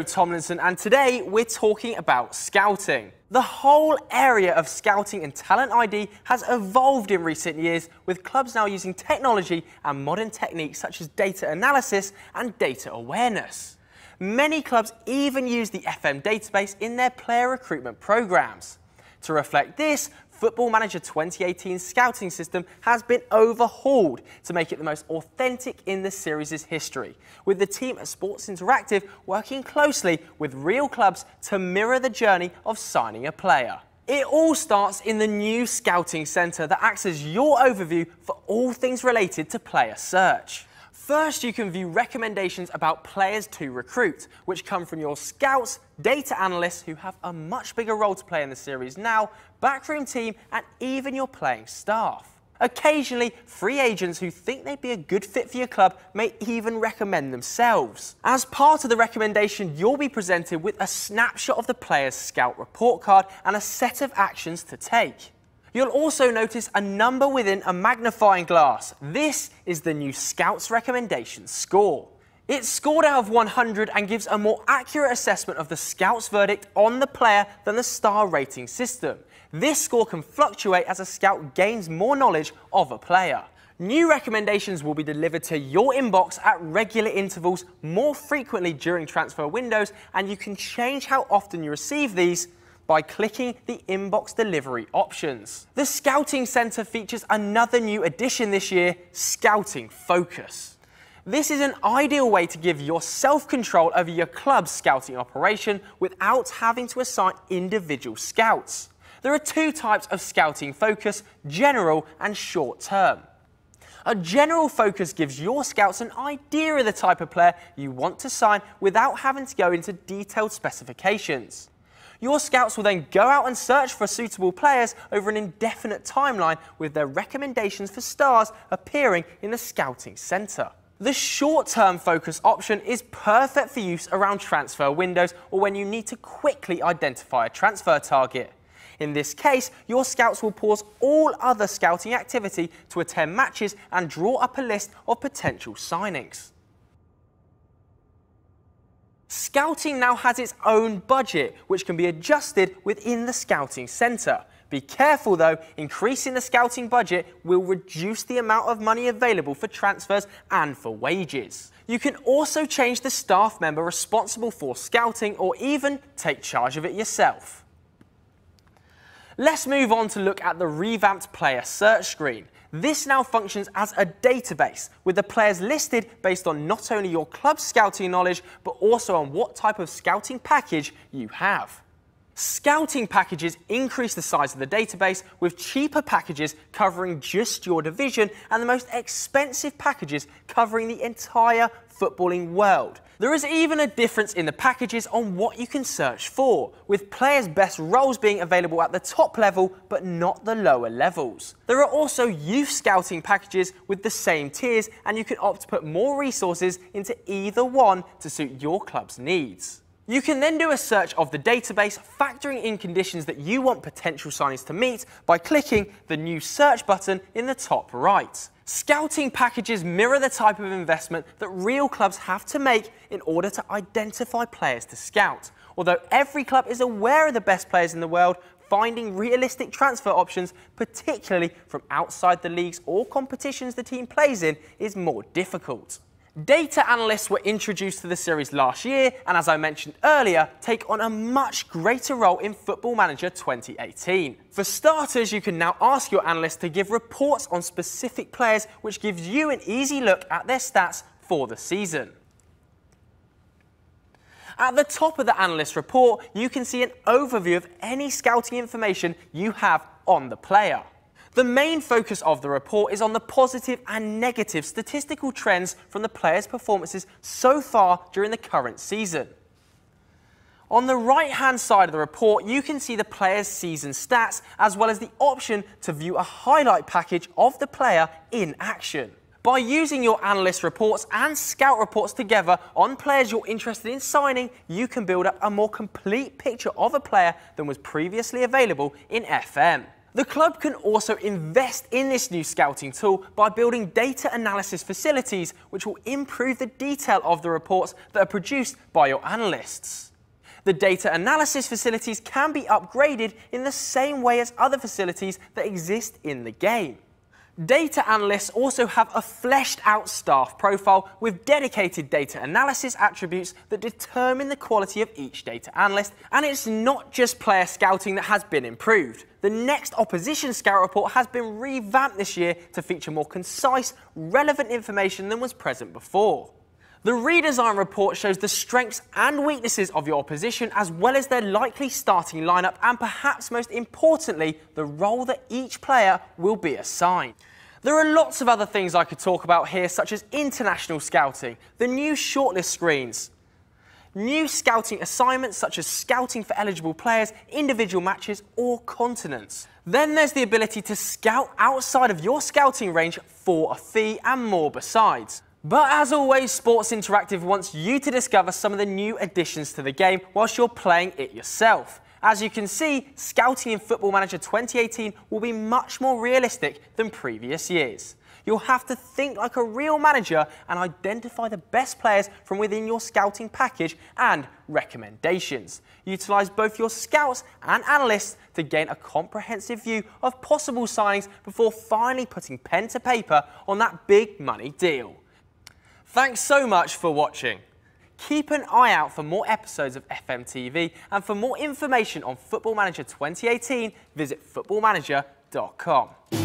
Tomlinson, and today we're talking about scouting. The whole area of scouting and talent ID has evolved in recent years, with clubs now using technology and modern techniques such as data analysis and data awareness. Many clubs even use the FM database in their player recruitment programs. To reflect this, Football Manager 2018's scouting system has been overhauled to make it the most authentic in the series' history, with the team at Sports Interactive working closely with real clubs to mirror the journey of signing a player. It all starts in the new Scouting Centre that acts as your overview for all things related to player search. First, you can view recommendations about players to recruit, which come from your scouts, data analysts who have a much bigger role to play in the series now, backroom team, and even your playing staff. Occasionally, free agents who think they'd be a good fit for your club may even recommend themselves. As part of the recommendation, you'll be presented with a snapshot of the player's scout report card and a set of actions to take. You'll also notice a number within a magnifying glass. This is the new Scouts Recommendation Score. It's scored out of 100 and gives a more accurate assessment of the Scouts' verdict on the player than the star rating system. This score can fluctuate as a scout gains more knowledge of a player. New recommendations will be delivered to your inbox at regular intervals, more frequently during transfer windows, and you can change how often you receive these by clicking the inbox delivery options. The Scouting Centre features another new addition this year, Scouting Focus. This is an ideal way to give yourself control over your club's scouting operation without having to assign individual scouts. There are two types of Scouting Focus, general and short term. A general focus gives your scouts an idea of the type of player you want to sign without having to go into detailed specifications. Your scouts will then go out and search for suitable players over an indefinite timeline, with their recommendations for stars appearing in the Scouting Centre. The short-term focus option is perfect for use around transfer windows or when you need to quickly identify a transfer target. In this case, your scouts will pause all other scouting activity to attend matches and draw up a list of potential signings. Scouting now has its own budget, which can be adjusted within the Scouting Centre. Be careful though, increasing the scouting budget will reduce the amount of money available for transfers and for wages. You can also change the staff member responsible for scouting or even take charge of it yourself. Let's move on to look at the revamped player search screen. This now functions as a database, with the players listed based on not only your club's scouting knowledge, but also on what type of scouting package you have. Scouting packages increase the size of the database, with cheaper packages covering just your division and the most expensive packages covering the entire footballing world. There is even a difference in the packages on what you can search for, with players' best roles being available at the top level but not the lower levels. There are also youth scouting packages with the same tiers, and you can opt to put more resources into either one to suit your club's needs. You can then do a search of the database, factoring in conditions that you want potential signings to meet by clicking the new search button in the top right. Scouting packages mirror the type of investment that real clubs have to make in order to identify players to scout. Although every club is aware of the best players in the world, finding realistic transfer options, particularly from outside the leagues or competitions the team plays in, is more difficult. Data analysts were introduced to the series last year and, as I mentioned earlier, take on a much greater role in Football Manager 2018. For starters, you can now ask your analyst to give reports on specific players, which gives you an easy look at their stats for the season. At the top of the analyst report, you can see an overview of any scouting information you have on the player. The main focus of the report is on the positive and negative statistical trends from the players' performances so far during the current season. On the right-hand side of the report, you can see the player's season stats, as well as the option to view a highlight package of the player in action. By using your analyst reports and scout reports together on players you're interested in signing, you can build up a more complete picture of a player than was previously available in FM. The club can also invest in this new scouting tool by building data analysis facilities, which will improve the detail of the reports that are produced by your analysts. The data analysis facilities can be upgraded in the same way as other facilities that exist in the game. Data analysts also have a fleshed out staff profile with dedicated data analysis attributes that determine the quality of each data analyst, and it's not just player scouting that has been improved. The next opposition scout report has been revamped this year to feature more concise, relevant information than was present before. The redesign report shows the strengths and weaknesses of your opposition, as well as their likely starting lineup, and perhaps most importantly, the role that each player will be assigned. There are lots of other things I could talk about here, such as international scouting, the new shortlist screens, new scouting assignments such as scouting for eligible players, individual matches or continents. Then there's the ability to scout outside of your scouting range for a fee and more besides. But as always, Sports Interactive wants you to discover some of the new additions to the game whilst you're playing it yourself. As you can see, scouting in Football Manager 2018 will be much more realistic than previous years. You'll have to think like a real manager and identify the best players from within your scouting package and recommendations. Utilise both your scouts and analysts to gain a comprehensive view of possible signings before finally putting pen to paper on that big money deal. Thanks so much for watching. Keep an eye out for more episodes of FMTV, and for more information on Football Manager 2018, visit footballmanager.com.